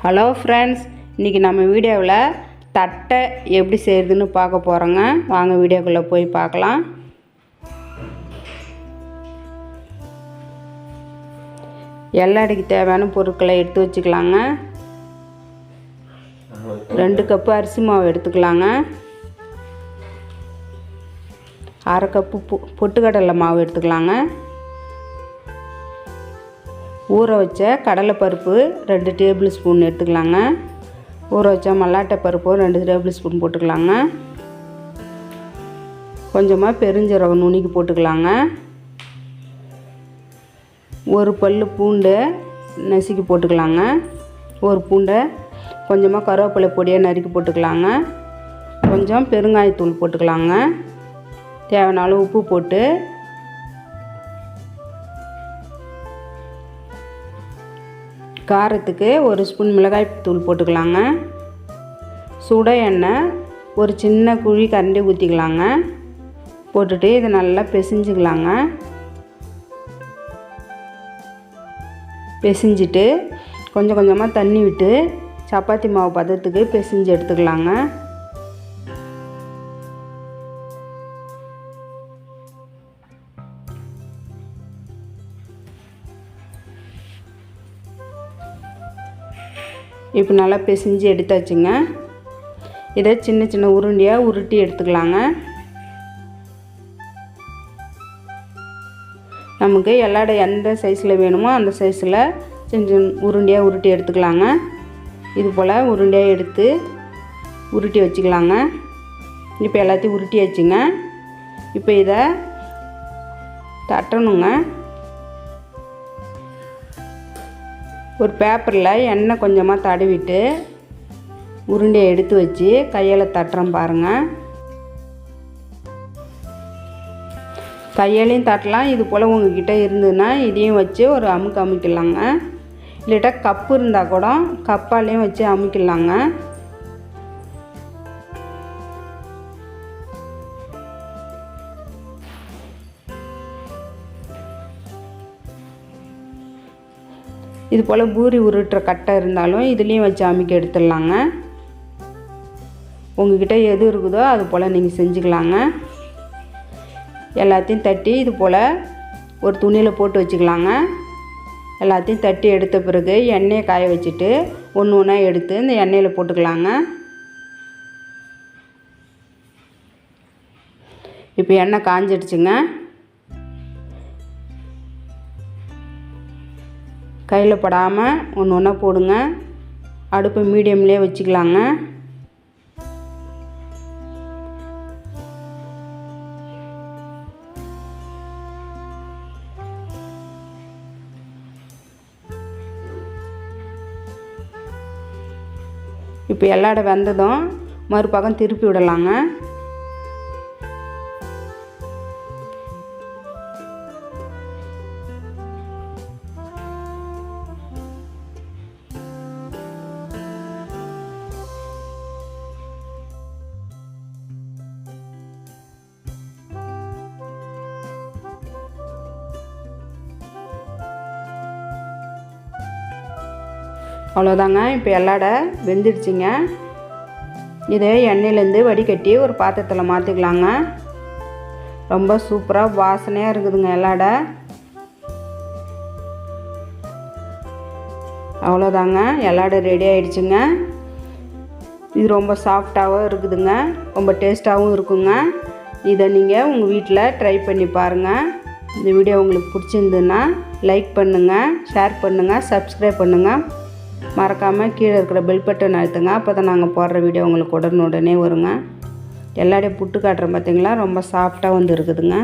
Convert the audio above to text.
Hello friends, இன்றைக்கி நம்ம வீடியோவில் தட்டை எப்படி செய்கிறதுன்னு பார்க்க போகிறோங்க. வாங்க வீடியோக்குள்ளே போய் பார்க்கலாம். எல்லடைக்கு தேவையான பொருட்களை எடுத்து வச்சுக்கலாங்க. 2 கப்பு அரிசி மாவு எடுத்துக்கலாங்க. 1/2 கப்பு பொட்டுக்கடலை மாவு எடுத்துக்கலாங்க. ஊற வச்ச கடலைப்பருப்பு 2 டேபிள் ஸ்பூன் எடுத்துக்கலாங்க. ஊற வச்ச மல்லாட்டை பருப்பு 2 டேபிள் ஸ்பூன் போட்டுக்கலாங்க. கொஞ்சமாக பெருஞ்சீரகம் நுணுக்கி போட்டுக்கலாங்க. 1 பல் பூண்டு நசுக்கி போட்டுக்கலாங்க. 1 பூண்டை கொஞ்சமாக கருவேப்பிலை பொடியை நறுக்கி போட்டுக்கலாங்க. கொஞ்சம் பெருங்காயத்தூள் போட்டுக்கலாங்க. தேவையான அளவு உப்பு போட்டு காரத்துக்கு 1 ஸ்பூன் மிளகாய் தூள் போட்டுக்கலாங்க. சுட எண்ணெய் ஒரு சின்ன குழி கரண்டி ஊற்றிக்கலாங்க. போட்டுட்டு இதை நல்லா பிசைஞ்சிக்கலாங்க. பிசைஞ்சிட்டு கொஞ்சம் கொஞ்சமாக தண்ணி விட்டு சப்பாத்தி மாவு பதத்துக்கு பிசைஞ்சு எடுத்துக்கலாங்க. இப்போ நல்லா பிசைஞ்சு எடுத்தாச்சுங்க. இதை சின்ன சின்ன உருண்டையாக உருட்டி எடுத்துக்கலாங்க. நமக்கு எல்லாட எந்த சைஸில் வேணுமோ அந்த சைஸில் சின்ன சின்ன உருண்டையாக உருட்டி எடுத்துக்கலாங்க. இது போல் உருண்டையாக எடுத்து உருட்டி வச்சுக்கலாங்க. இப்போ எல்லாத்தையும் உருட்டி வச்சுங்க. இப்போ இதை தட்டணுங்க. ஒரு பேப்பரில் எண்ணெய் கொஞ்சமாக தடவிட்டு உருண்டையை எடுத்து வச்சு கையால் தட்டுறோம் பாருங்கள். கையாலையும் தட்டலாம். இது போல் உங்கள்கிட்ட இருந்ததுன்னா இதையும் வச்சு ஒரு அமுக்கு அமுக்கிடலாங்க. இல்லைட்டா கப்பு இருந்தால் கூட கப்பாலையும் வச்சு அமுக்கிடலாங்க. இது போல் பூரி உருட்டுற கட்டை இருந்தாலும் இதுலேயும் வச்சு அமுக்கி எடுத்துடலாங்க. உங்கள்கிட்ட எது இருக்குதோ அது போல் நீங்கள் செஞ்சுக்கலாங்க. எல்லாத்தையும் தட்டி இது போல் ஒரு துணியில் போட்டு வச்சுக்கலாங்க. எல்லாத்தையும் தட்டி எடுத்த பிறகு எண்ணெயை காய வச்சுட்டு ஒன்று ஒன்றா எடுத்து இந்த எண்ணெயில் போட்டுக்கலாங்க. இப்போ எண்ணெய் காஞ்சிடுச்சுங்க. கையில் படாமல் ஒன்று ஒன்றா போடுங்க. அடுப்பு மீடியம்லேயே வச்சுக்கலாங்க. இப்போ எல்லா இடம் வெந்ததும் மறுபக்கம் திருப்பி விடலாங்க. அவ்வளோதாங்க. இப்போ எல்லாட வெந்துடுச்சிங்க. இதை எண்ணெயிலேருந்து வடிகட்டி ஒரு பாத்திரத்தில் மாற்றிக்கலாங்க. ரொம்ப சூப்பராக வாசனையாக இருக்குதுங்க எல்லாட. அவ்வளோதாங்க, எல்லாட ரெடி ஆகிடுச்சுங்க. இது ரொம்ப சாஃப்டாகவும் இருக்குதுங்க. ரொம்ப டேஸ்ட்டாகவும் இருக்குங்க. இதை நீங்கள் உங்கள் வீட்டில் ட்ரை பண்ணி பாருங்கள். இந்த வீடியோ உங்களுக்கு பிடிச்சிருந்துன்னா லைக் பண்ணுங்கள், ஷேர் பண்ணுங்கள், சப்ஸ்கிரைப் பண்ணுங்கள். மறக்காமல் கீழே இருக்கிற பெல் பட்டன் அழுத்துங்க. அப்போ தான் நாங்கள் போடுற வீடியோ உங்களுக்கு உடனுடனே வருங்க. எல்லாரையும் புட்டு காட்டுறோம் பார்த்தீங்களா, ரொம்ப சாஃப்டாக வந்து இருக்குதுங்க.